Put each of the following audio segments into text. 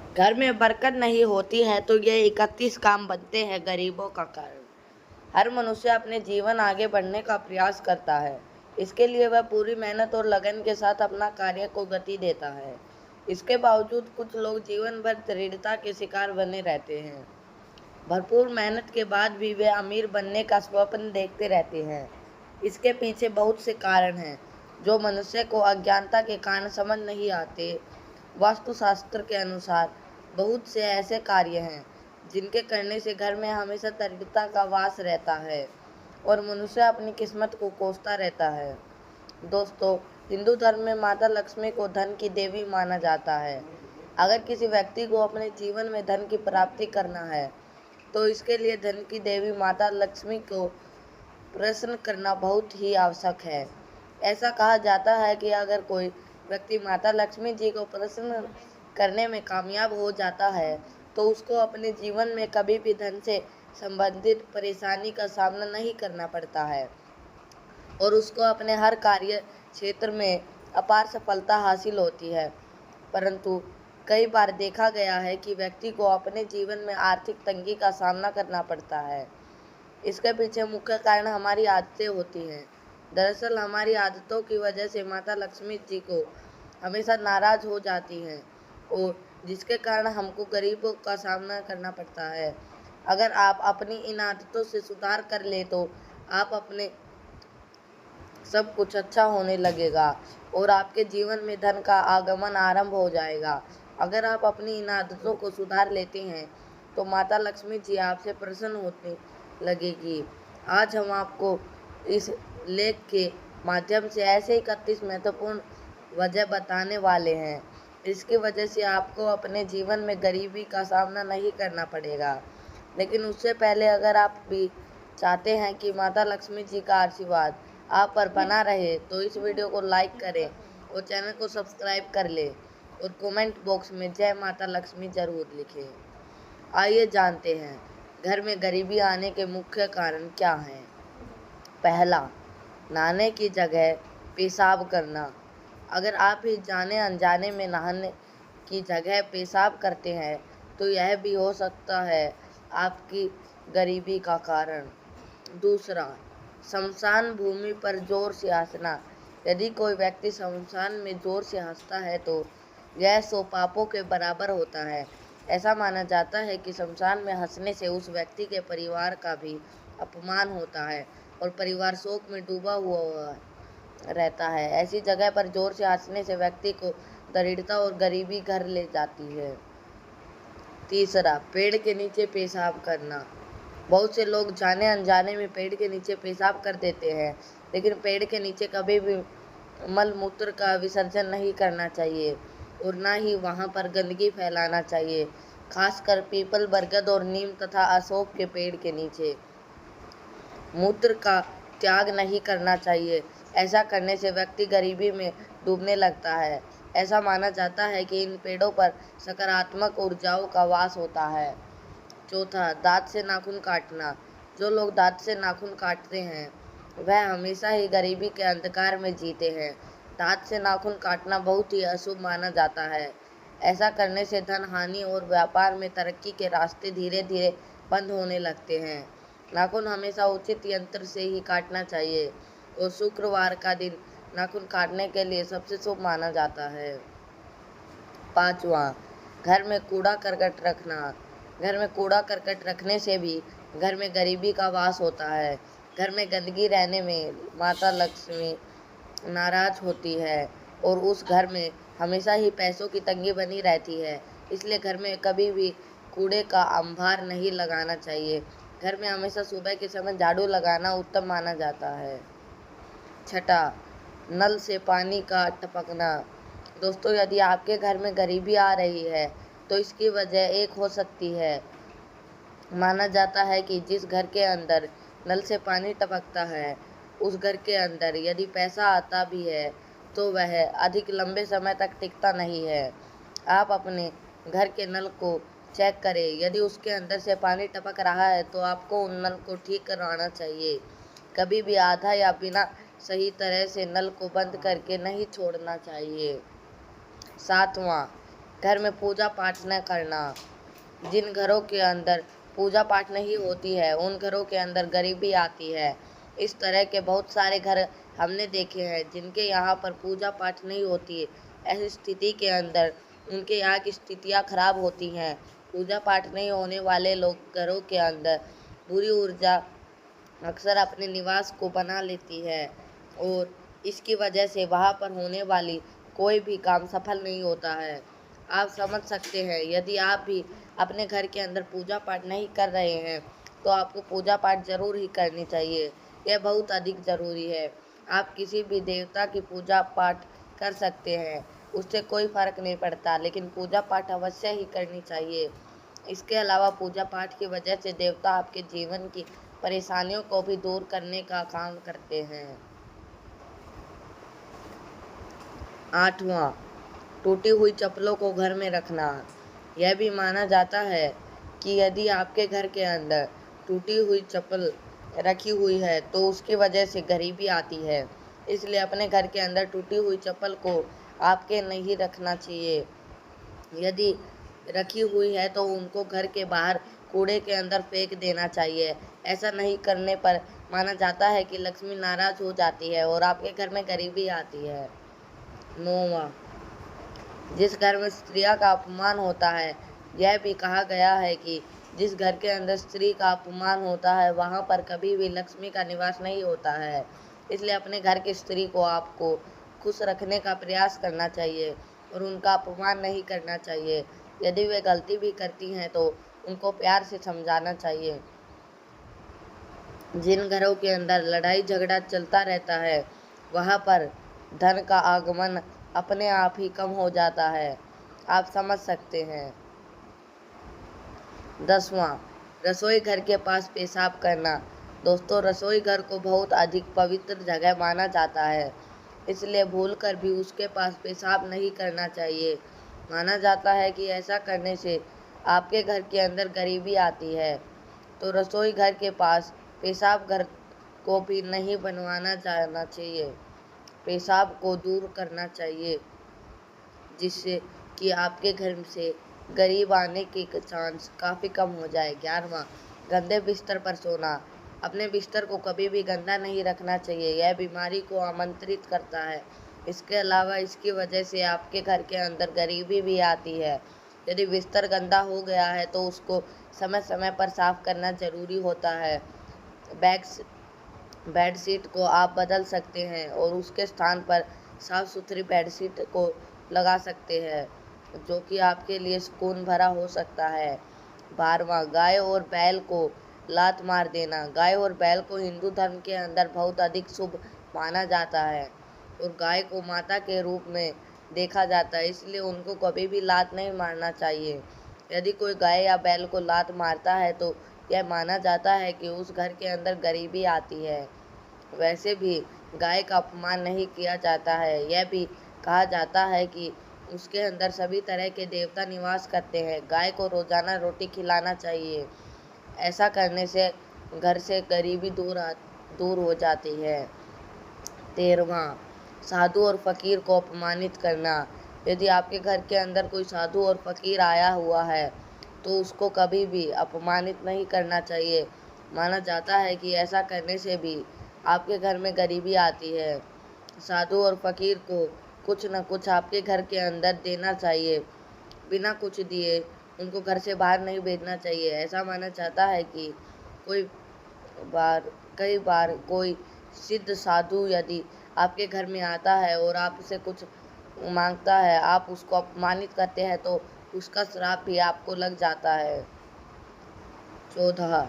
घर में बरकत नहीं होती है तो ये 31 काम बनते हैं गरीबों का कारण। हर मनुष्य अपने जीवन आगे बढ़ने का प्रयास करता है। इसके लिए वह पूरी मेहनत और लगन के साथ अपना कार्य को गति देता है। इसके बावजूद कुछ लोग जीवन भर दरिद्रता के शिकार बने रहते हैं। भरपूर मेहनत के बाद भी वे अमीर बनने का स्वप्न देखते रहते हैं। इसके पीछे बहुत से कारण हैं जो मनुष्य को अज्ञानता के कारण समझ नहीं आते। वास्तुशास्त्र के अनुसार बहुत से ऐसे कार्य हैं जिनके करने से घर में हमेशा दरिद्रता का वास रहता है और मनुष्य अपनी किस्मत को कोसता रहता है। दोस्तों, हिंदू धर्म में माता लक्ष्मी को धन की देवी माना जाता है। अगर किसी व्यक्ति को अपने जीवन में धन की प्राप्ति करना है तो इसके लिए धन की देवी माता लक्ष्मी को प्रसन्न करना बहुत ही आवश्यक है। ऐसा कहा जाता है कि अगर कोई व्यक्ति माता लक्ष्मी जी को प्रसन्न करने में कामयाब हो जाता है तो उसको अपने जीवन में कभी भी धन से संबंधित परेशानी का सामना नहीं करना पड़ता है और उसको अपने हर कार्य क्षेत्र में अपार सफलता हासिल होती है। परंतु कई बार देखा गया है कि व्यक्ति को अपने जीवन में आर्थिक तंगी का सामना करना पड़ता है। इसके पीछे मुख्य कारण हमारी आदतें होती हैं। दरअसल हमारी आदतों की वजह से माता लक्ष्मी जी को हमेशा नाराज हो जाती हैं और जिसके कारण हमको गरीबों का सामना करना पड़ता है। अगर आप अपनी इन आदतों से सुधार कर ले तो आप अपने सब कुछ अच्छा होने लगेगा और आपके जीवन में धन का आगमन आरंभ हो जाएगा। अगर आप अपनी इन आदतों को सुधार लेते हैं तो माता लक्ष्मी जी आपसे प्रसन्न होने लगेगी। आज हम आपको इस लेख के माध्यम से ऐसे 31 महत्वपूर्ण वजह बताने वाले हैं। इसकी वजह से आपको अपने जीवन में गरीबी का सामना नहीं करना पड़ेगा। लेकिन उससे पहले अगर आप भी चाहते हैं कि माता लक्ष्मी जी का आशीर्वाद आप पर बना रहे तो इस वीडियो को लाइक करें और चैनल को सब्सक्राइब कर लें और कमेंट बॉक्स में जय माता लक्ष्मी जरूर लिखें। आइए जानते हैं घर में गरीबी आने के मुख्य कारण क्या हैं। पहला, नहाने की जगह पेशाब करना। अगर आप ही जाने अनजाने में नहाने की जगह पेशाब करते हैं तो यह भी हो सकता है आपकी गरीबी का कारण। दूसरा, शमशान भूमि पर जोर से हंसना। यदि कोई व्यक्ति शमशान में जोर से हंसता है तो यह 100 पापों के बराबर होता है। ऐसा माना जाता है कि शमशान में हंसने से उस व्यक्ति के परिवार का भी अपमान होता है और परिवार शोक में डूबा हुआ रहता है। ऐसी जगह पर जोर से हंसने से व्यक्ति को दरिद्रता और गरीबी घर ले जाती है। तीसरा, पेड़ के नीचे पेशाब करना। बहुत से लोग जाने अनजाने में पेड़ के नीचे पेशाब कर देते हैं, लेकिन पेड़ के नीचे कभी भी मल मूत्र का विसर्जन नहीं करना चाहिए और ना ही वहां पर गंदगी फैलाना चाहिए, खासकर पीपल, बरगद और नीम तथा अशोक के पेड़ के नीचे मूत्र का त्याग नहीं करना चाहिए। ऐसा करने से व्यक्ति गरीबी में डूबने लगता है। ऐसा माना जाता है कि इन पेड़ों पर सकारात्मक ऊर्जाओं का वास होता है। चौथा, दांत से नाखून काटना। जो लोग दांत से नाखून काटते हैं वह हमेशा ही गरीबी के अंधकार में जीते हैं। दांत से नाखून काटना बहुत ही अशुभ माना जाता है। ऐसा करने से धन हानि और व्यापार में तरक्की के रास्ते धीरे धीरे बंद होने लगते हैं। नाखून हमेशा उचित यंत्र से ही काटना चाहिए और शुक्रवार का दिन नाखून काटने के लिए सबसे शुभ माना जाता है। पांचवा, घर में कूड़ा करकट रखना। घर में कूड़ा करकट रखने से भी घर में गरीबी का वास होता है। घर में गंदगी रहने में माता लक्ष्मी नाराज होती है और उस घर में हमेशा ही पैसों की तंगी बनी रहती है। इसलिए घर में कभी भी कूड़े का अंबार नहीं लगाना चाहिए। घर में हमेशा सुबह के समय झाड़ू लगाना उत्तम माना जाता है। छठा, नल से पानी का टपकना। दोस्तों, यदि आपके घर में गरीबी आ रही है तो इसकी वजह एक हो सकती है। माना जाता है कि जिस घर के अंदर नल से पानी टपकता है उस घर के अंदर यदि पैसा आता भी है तो वह अधिक लंबे समय तक टिकता नहीं है। आप अपने घर के नल को चेक करें। यदि उसके अंदर से पानी टपक रहा है तो आपको उन नल को ठीक करवाना चाहिए। कभी भी आधा या बिना सही तरह से नल को बंद करके नहीं छोड़ना चाहिए। सातवां, घर में पूजा पाठ न करना। जिन घरों के अंदर पूजा पाठ नहीं होती है उन घरों के अंदर गरीबी आती है। इस तरह के बहुत सारे घर हमने देखे हैं जिनके यहाँ पर पूजा पाठ नहीं होती है। ऐसी स्थिति के अंदर उनके यहाँ की स्थितियाँ खराब होती हैं। पूजा पाठ नहीं होने वाले लोग घरों के अंदर बुरी ऊर्जा अक्सर अपने निवास को बना लेती है और इसकी वजह से वहाँ पर होने वाली कोई भी काम सफल नहीं होता है। आप समझ सकते हैं, यदि आप भी अपने घर के अंदर पूजा पाठ नहीं कर रहे हैं तो आपको पूजा पाठ ज़रूर ही करनी चाहिए। यह बहुत अधिक ज़रूरी है। आप किसी भी देवता की पूजा पाठ कर सकते हैं, उससे कोई फ़र्क नहीं पड़ता, लेकिन पूजा पाठ अवश्य ही करनी चाहिए। इसके अलावा पूजा पाठ की वजह से देवता आपके जीवन की परेशानियों को भी दूर करने का काम करते हैं। 8वां, टूटी हुई चप्पलों को घर में रखना। यह भी माना जाता है कि यदि आपके घर के अंदर टूटी हुई चप्पल रखी हुई है तो उसकी वजह से गरीबी आती है। इसलिए अपने घर के अंदर टूटी हुई चप्पल को आपके नहीं रखना चाहिए। यदि रखी हुई है तो उनको घर के बाहर कूड़े के अंदर फेंक देना चाहिए। ऐसा नहीं करने पर माना जाता है कि लक्ष्मी नाराज हो जाती है और आपके घर में गरीबी आती है। 9वां, जिस घर में स्त्रियों का अपमान होता है, यह भी कहा गया है कि जिस घर के अंदर स्त्री का अपमान होता है वहाँ पर कभी भी लक्ष्मी का निवास नहीं होता है। इसलिए अपने घर की स्त्री को आपको खुश रखने का प्रयास करना चाहिए और उनका अपमान नहीं करना चाहिए। यदि वे गलती भी करती हैं तो उनको प्यार से समझाना चाहिए। जिन घरों के अंदर लड़ाई झगड़ा चलता रहता है वहाँ पर धन का आगमन अपने आप ही कम हो जाता है। आप समझ सकते हैं। 10वां, रसोई घर के पास पेशाब करना। दोस्तों, रसोई घर को बहुत अधिक पवित्र जगह माना जाता है, इसलिए भूलकर भी उसके पास पेशाब नहीं करना चाहिए। माना जाता है कि ऐसा करने से आपके घर के अंदर गरीबी आती है। तो रसोई घर के पास पेशाब घर को भी नहीं बनवाना जाना चाहिए। पेशाब को दूर करना चाहिए जिससे कि आपके घर से गरीब आने के चांस काफ़ी कम हो जाए। 11वां, गंदे बिस्तर पर सोना। अपने बिस्तर को कभी भी गंदा नहीं रखना चाहिए, यह बीमारी को आमंत्रित करता है। इसके अलावा इसकी वजह से आपके घर के अंदर गरीबी भी आती है। यदि बिस्तर गंदा हो गया है तो उसको समय समय पर साफ करना ज़रूरी होता है। बेडशीट को आप बदल सकते हैं और उसके स्थान पर साफ सुथरी बेडशीट को लगा सकते हैं, जो कि आपके लिए सुकून भरा हो सकता है। 12वां, गाय और बैल को लात मार देना। गाय और बैल को हिंदू धर्म के अंदर बहुत अधिक शुभ माना जाता है और गाय को माता के रूप में देखा जाता है, इसलिए उनको कभी भी लात नहीं मारना चाहिए। यदि कोई गाय या बैल को लात मारता है तो यह माना जाता है कि उस घर के अंदर गरीबी आती है। वैसे भी गाय का अपमान नहीं किया जाता है। यह भी कहा जाता है कि उसके अंदर सभी तरह के देवता निवास करते हैं। गाय को रोजाना रोटी खिलाना चाहिए। ऐसा करने से घर से गरीबी दूर हो जाती है। 13वां, साधु और फकीर को अपमानित करना। यदि आपके घर के अंदर कोई साधु और फकीर आया हुआ है तो उसको कभी भी अपमानित नहीं करना चाहिए। माना जाता है कि ऐसा करने से भी आपके घर में गरीबी आती है। साधु और फकीर को कुछ न कुछ आपके घर के अंदर देना चाहिए। बिना कुछ दिए उनको घर से बाहर नहीं भेजना चाहिए। ऐसा माना जाता है कि कई बार कोई सिद्ध साधु यदि आपके घर में आता है और आपसे कुछ मांगता है, आप उसको अपमानित करते हैं तो उसका श्राप भी आपको लग जाता है। 14,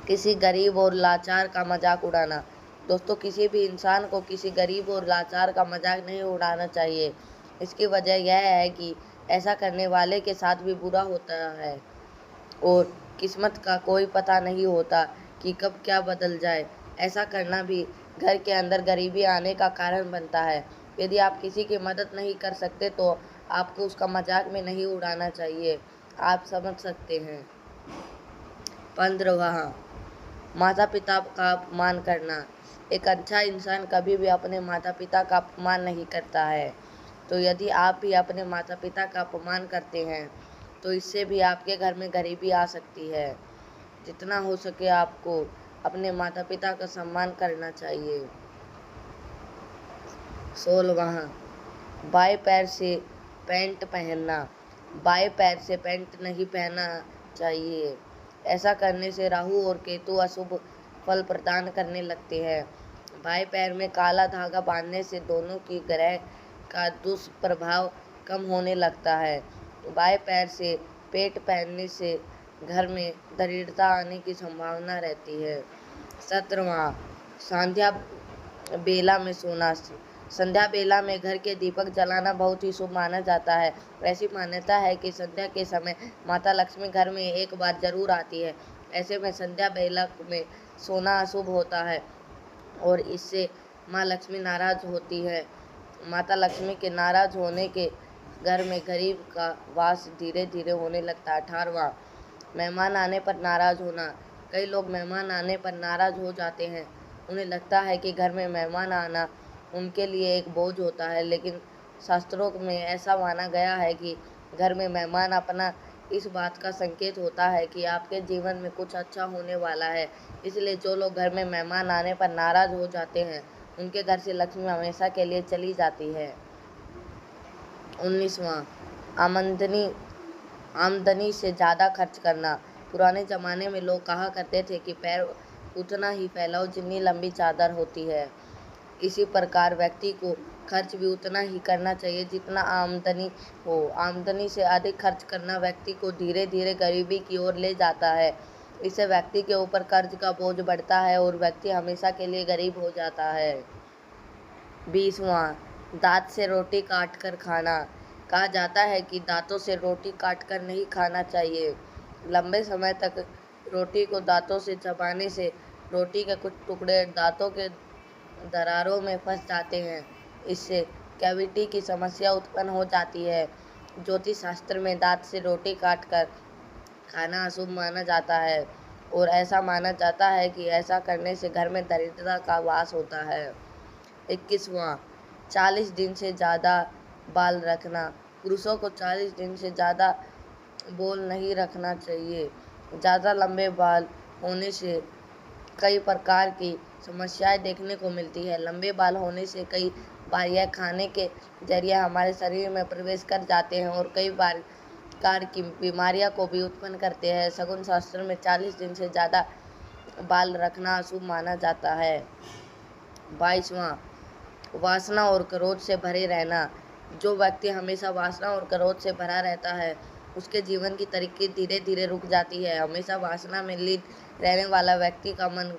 किसी गरीब और लाचार का मजाक उड़ाना। दोस्तों, किसी भी इंसान को किसी गरीब और लाचार का मजाक नहीं उड़ाना चाहिए। इसकी वजह यह है कि ऐसा करने वाले के साथ भी बुरा होता है और किस्मत का कोई पता नहीं होता कि कब क्या बदल जाए। ऐसा करना भी घर के अंदर गरीबी आने का कारण बनता है। यदि आप किसी की मदद नहीं कर सकते तो आपको उसका मजाक में नहीं उड़ाना चाहिए। आप समझ सकते हैं। 15वां, माता पिता का अपमान करना। एक अच्छा इंसान कभी भी अपने माता पिता का अपमान नहीं करता है। तो यदि आप भी अपने माता पिता का अपमान करते हैं तो इससे भी आपके घर में गरीबी आ सकती है। जितना हो सके आपको अपने माता पिता का सम्मान करना चाहिए। 16वां, बाएं पैर से पैंट पहनना। बाएं पैर से पैंट नहीं पहनना चाहिए। ऐसा करने से राहु और केतु अशुभ फल प्रदान करने लगते हैं। बाएं पैर में काला धागा बांधने से दोनों की ग्रह का दुष्प्रभाव कम होने लगता है। बाएं पैर से पेट पहनने से घर में दरिद्रता आने की संभावना रहती है। 17वां, संध्या बेला में सोना। संध्या बेला में घर के दीपक जलाना बहुत ही शुभ माना जाता है। ऐसी मान्यता है कि संध्या के समय माता लक्ष्मी घर में एक बार जरूर आती है। ऐसे में संध्या बेला में सोना अशुभ होता है और इससे माँ लक्ष्मी नाराज होती है। माता लक्ष्मी के नाराज होने के घर में गरीब का वास धीरे धीरे होने लगता है। 18वां, मेहमान आने पर नाराज होना। कई लोग मेहमान आने पर नाराज हो जाते हैं। उन्हें लगता है कि घर में मेहमान आना उनके लिए एक बोझ होता है, लेकिन शास्त्रों में ऐसा माना गया है कि घर में मेहमान अपना इस बात का संकेत होता है कि आपके जीवन में कुछ अच्छा होने वाला है। इसलिए जो लोग घर में मेहमान आने पर नाराज हो जाते हैं उनके घर से लक्ष्मी हमेशा के लिए चली जाती है। 19वां, आमदनी से ज़्यादा खर्च करना। पुराने ज़माने में लोग कहा करते थे कि पैर उतना ही फैलाओ जितनी लंबी चादर होती है। इसी प्रकार व्यक्ति को खर्च भी उतना ही करना चाहिए जितना आमदनी हो। आमदनी से अधिक खर्च करना व्यक्ति को धीरे धीरे गरीबी की ओर ले जाता है। इससे व्यक्ति के ऊपर कर्ज का बोझ बढ़ता है और व्यक्ति हमेशा के लिए गरीब हो जाता है। 20वां, दांत से रोटी काट कर खाना। कहा जाता है कि दांतों से रोटी काटकर नहीं खाना चाहिए। लंबे समय तक रोटी को दांतों से चबाने से रोटी के कुछ टुकड़े दांतों के दरारों में फंस जाते हैं। इससे कैविटी की समस्या उत्पन्न हो जाती है। ज्योतिष शास्त्र में दांत से रोटी काटकर खाना अशुभ माना जाता है और ऐसा माना जाता है कि ऐसा करने से घर में दरिद्रता का वास होता है। 21वां, 40 दिन से ज़्यादा बाल रखना। पुरुषों को 40 दिन से ज़्यादा बाल नहीं रखना चाहिए। ज़्यादा लंबे बाल होने से कई प्रकार की समस्याएं देखने को मिलती है। लंबे बाल होने से कई बार यह खाने के जरिए हमारे शरीर में प्रवेश कर जाते हैं और कई बार की बीमारियां को भी उत्पन्न करते हैं। शगुन शास्त्र में 40 दिन से ज़्यादा बाल रखना अशुभ माना जाता है। 22वां, वासना और क्रोध से भरे रहना। जो व्यक्ति हमेशा वासना और क्रोध से भरा रहता है उसके जीवन की तरक्की धीरे धीरे रुक जाती है। हमेशा वासना में लीन रहने वाला व्यक्ति का मन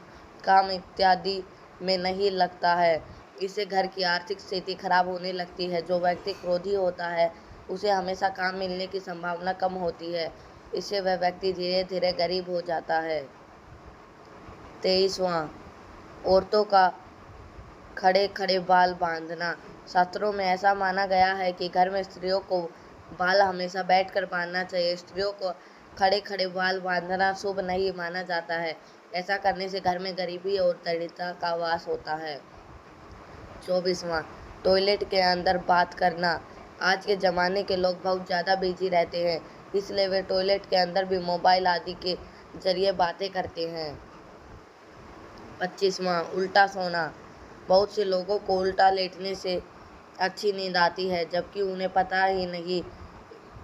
काम इत्यादि में नहीं लगता है। इससे घर की आर्थिक स्थिति खराब होने लगती है। जो व्यक्ति क्रोधी होता है उसे हमेशा काम मिलने की संभावना कम होती है। इससे वह व्यक्ति धीरे धीरे गरीब हो जाता है। 23वां, औरतों का खड़े खड़े बाल बांधना। शास्त्रों में ऐसा माना गया है कि घर में स्त्रियों को बाल हमेशा बैठकर बांधना चाहिए। स्त्रियों को खड़े खड़े बाल बांधना शुभ नहीं माना जाता है। ऐसा करने से घर में गरीबी और दरिद्रता का वास होता है। 24वां, टॉयलेट के अंदर बात करना। आज के ज़माने के लोग बहुत ज़्यादा बिजी रहते हैं, इसलिए वे टॉयलेट के अंदर भी मोबाइल आदि के जरिए बातें करते हैं। 25वां, उल्टा सोना। बहुत से लोगों को उल्टा लेटने से अच्छी नींद आती है, जबकि उन्हें पता ही नहीं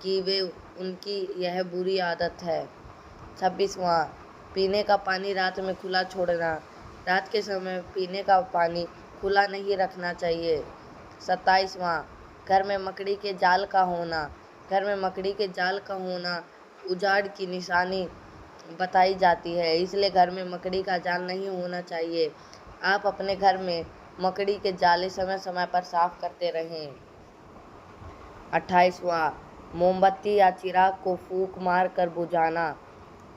कि वे उनकी यह बुरी आदत है। 26वां, पीने का पानी रात में खुला छोड़ना। रात के समय पीने का पानी खुला नहीं रखना चाहिए। 27वां, घर में मकड़ी के जाल का होना। घर में मकड़ी के जाल का होना उजाड़ की निशानी बताई जाती है, इसलिए घर में मकड़ी का जाल नहीं होना चाहिए। आप अपने घर में मकड़ी के जाले समय समय पर साफ करते रहें। 28वां, मोमबत्ती या चिराग को फूंक मार कर बुझाना।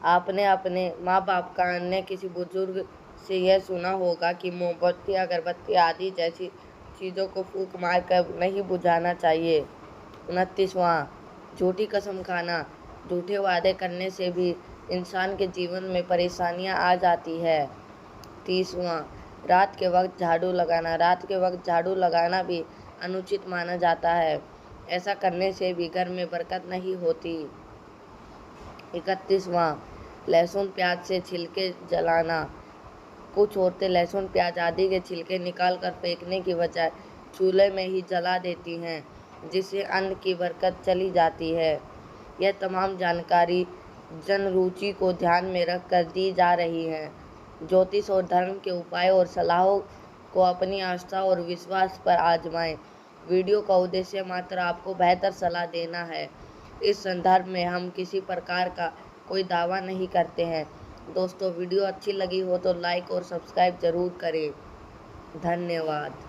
आपने अपने माँ बाप का अन्य किसी बुजुर्ग से यह सुना होगा कि मोमबत्ती अगरबत्ती आदि जैसी चीज़ों को फूंक मार कर नहीं बुझाना चाहिए। 29वां, झूठी कसम खाना। झूठे वादे करने से भी इंसान के जीवन में परेशानियां आ जाती है। 30वां, रात के वक्त झाड़ू लगाना। रात के वक्त झाड़ू लगाना भी अनुचित माना जाता है। ऐसा करने से भी घर में बरकत नहीं होती। 31वां, लहसुन प्याज से छिलके जलाना। कुछ औरतें लहसुन प्याज आदि के छिलके निकाल कर फेंकने की बजाय चूल्हे में ही जला देती हैं, जिससे अन्न की बरकत चली जाती है। यह तमाम जानकारी जन रुचि को ध्यान में रख कर दी जा रही है। ज्योतिष और धर्म के उपायों और सलाहों को अपनी आस्था और विश्वास पर आजमाएं। वीडियो का उद्देश्य मात्र आपको बेहतर सलाह देना है। इस संदर्भ में हम किसी प्रकार का कोई दावा नहीं करते हैं। दोस्तों, वीडियो अच्छी लगी हो तो लाइक और सब्सक्राइब जरूर करें। धन्यवाद।